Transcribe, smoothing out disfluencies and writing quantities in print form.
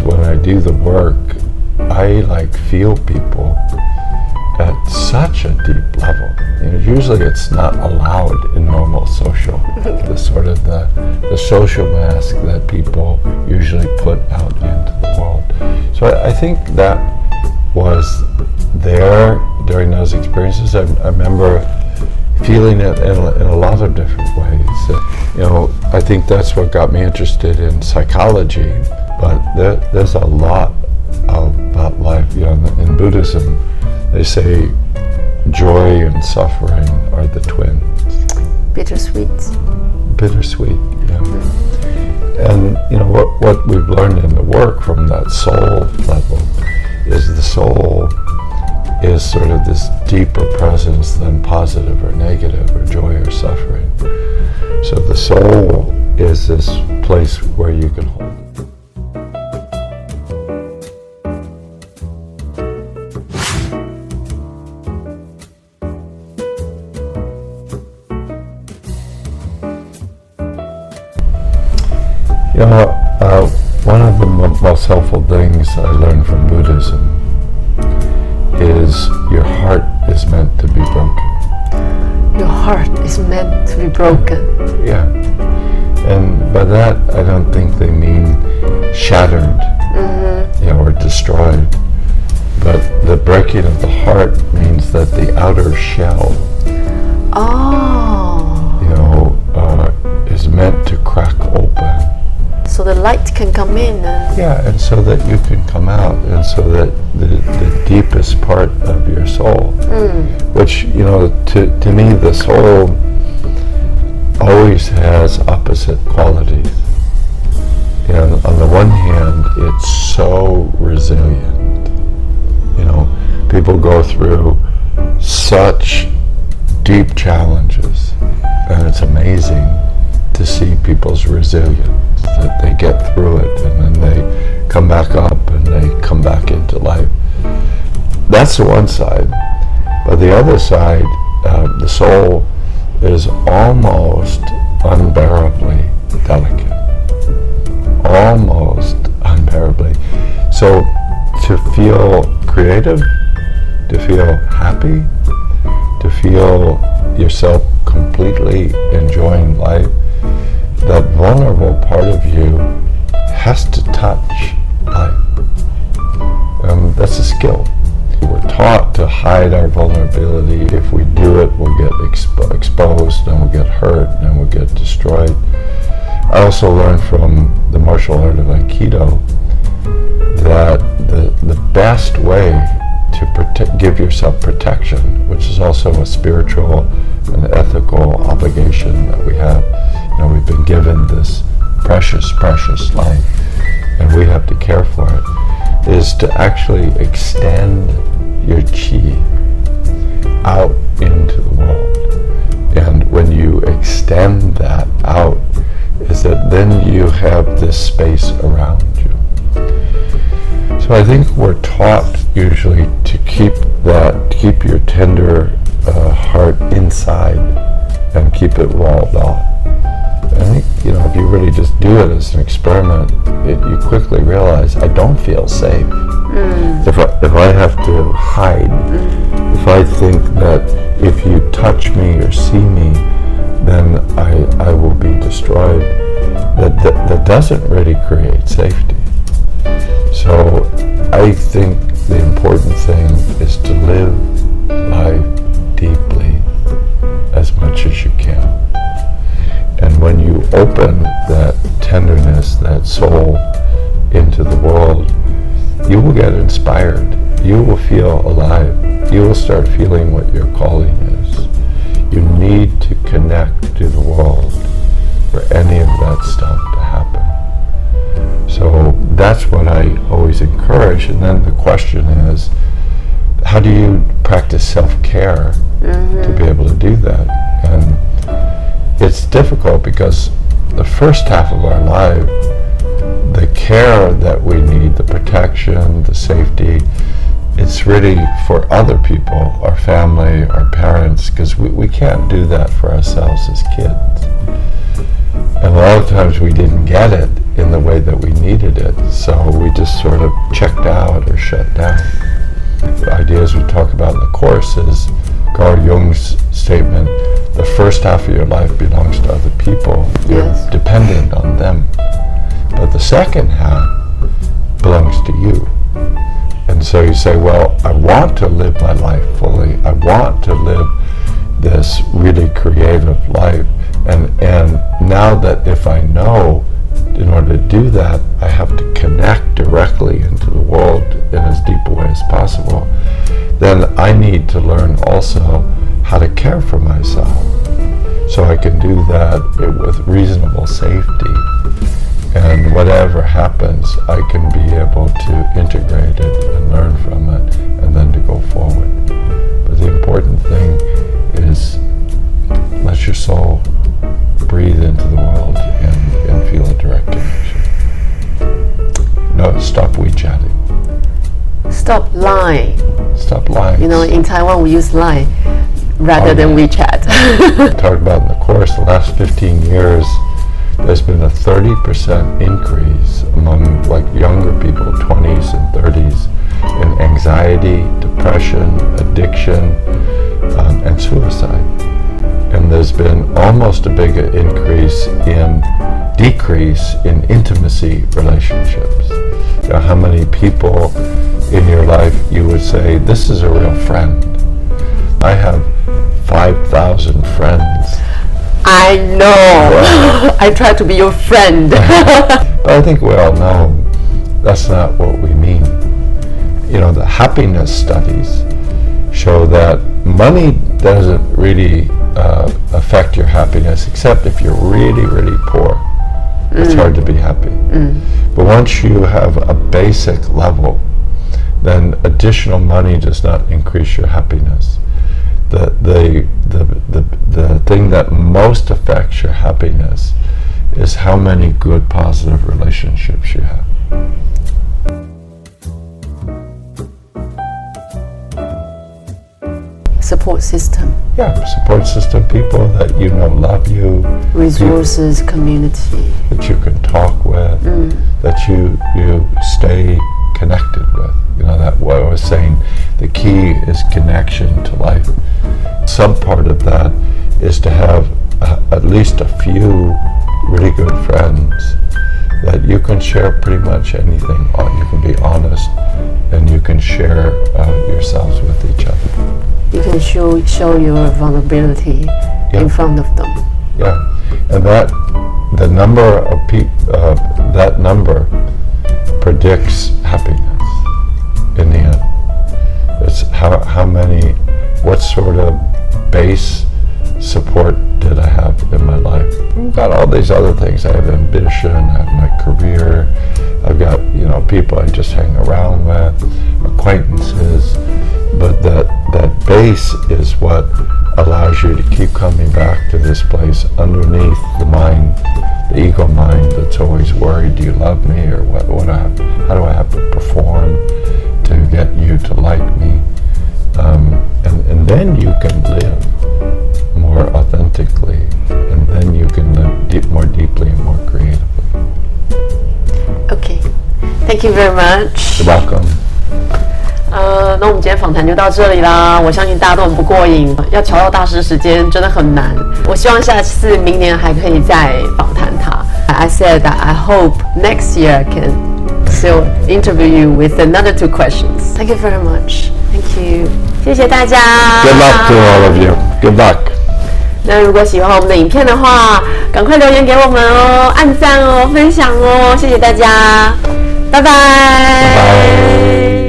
when I do the work, I feel people at such a deep level. Usually it's not allowed in normal social, the sort of the social mask that people usually put out into the world. So I think that was there during those experiences. I remember feeling it in a lot of different ways. I think that's what got me interested in psychology, but there's a lot about life. In Buddhism, they say joy and suffering are the twins. Bittersweet, yeah. And what we've learned in the work from that soul level is the soul is sort of this deeper presence than positive or negative or joy or suffering. So the soul is this place where you can hold it. One of the most helpful things I learned from Buddhism is your heart is meant to be broken. Your heart is meant to be broken. Yeah. And by that, I don't think they mean shattered or destroyed. But the breaking of the heart means that the outer shell is meant to crack open. So the light can come in. And so that you can come out, and so that the deepest part of your soul, which, to me, the soul always has opposite qualities. And on the one hand, it's so resilient. People go through such deep challenges, and it's amazing to see people's resilience, that they get through it and then they come back up and they come back into life. That's the one side. But the other side, the soul is almost unbearably delicate. Almost unbearably. So to feel creative, to feel happy, to feel yourself completely enjoying life, that vulnerable part of you has to touch life. That's a skill. We're taught to hide our vulnerability. If we do it, we'll get exposed, and we'll get hurt, and we'll get destroyed. I also learned from the martial art of Aikido that the best way to give yourself protection, which is also a spiritual and ethical obligation that we have. We've been given this precious, precious life, and we have to care for it, is to actually extend your chi out into the world. And when you extend that out, is that then you have this space around you. So I think we're taught usually to keep your tender heart inside and keep it walled off. I think, if you really just do it as an experiment, you quickly realize I don't feel safe. If I have to hide, if I think that if you touch me or see me, then I will be destroyed, that doesn't really create safety. So I think the important thing is to live life deeply as much as you can. And when you open that tenderness, that soul into the world, you will get inspired. You will feel alive. You will start feeling what your calling is. You need to connect to the world for any of that stuff to happen. So that's what I always encourage. And then the question is, how do you practice self-care to be able to do that? And it's difficult because the first half of our life, the care that we need, the protection, the safety, it's really for other people, our family, our parents, because we can't do that for ourselves as kids. And a lot of times we didn't get it in the way that we needed it. So we just sort of checked out or shut down. The ideas we talk about in the course is Carl Jung's statement, the first half of your life belongs to other people. You're dependent on them. But the second half belongs to you. And so you say, well, I want to live my life fully. I want to live this really creative life. And now that if I know, in order to do that, I have to connect directly into the world in as deep a way as possible, then I need to learn also how to care for myself. So I can do that with reasonable safety. And whatever happens, I can be able to integrate it and learn from it and then to go forward. But the important thing is let your soul breathe into the world and feel a direct connection. No, stop WeChatting. Stop lying. Stop lying. You know, in Taiwan we use line rather than WeChat. Talked about in the course, the last 15 years, there's been a 30% increase among like younger people, 20s and 30s, in anxiety, depression, addiction, and suicide. And there's been almost a bigger decrease in intimacy relationships. You know, how many people in your life you would say, this is a real friend? I have 5,000 friends. I know. Well, I try to be your friend. But I think we all know that's not what we mean. You know, the happiness studies show that money doesn't really affect your happiness, except if you're really, really poor. It's hard to be happy. But once you have a basic level, then additional money does not increase your happiness. The thing that most affects your happiness is how many good, positive relationships you have. Support system. Yeah, support system, people that you know love you. Resources, community. That you can talk with, that you stay connected with. You know, that what I was saying, the key is connection to life. Some part of that is to have at least a few really good friends that you can share pretty much anything on. You can be honest and you can share yourselves with each other. You can show your vulnerability in front of them. Yeah, and the number of that number predicts happiness in the end. It's how many, what sort of base support did I have in my life? I've got all these other things. I have ambition, I have my career, I've got, you know, people I just hang around with, acquaintances, but that base is what allows you to keep coming back to this place underneath the mind, the ego mind that's always worried, do you love me, or how do I have to perform to get you to like me? And then you can live more authentically, and then you can live more deeply and more creatively. Okay, thank you very much. You're welcome. 那我们今天访谈就到这里啦。我相信大家都很不过瘾，要瞧到大师时间真的很难。我希望下次明年还可以再访谈他。I said that I hope next year I can still interview you with another 2 questions. Thank you very much. Thank you. 谢谢大家。Good luck to all of you. Good luck. 那如果喜欢我们的影片的话，赶快留言给我们哦，按赞哦，分享哦，谢谢大家，拜拜。拜拜。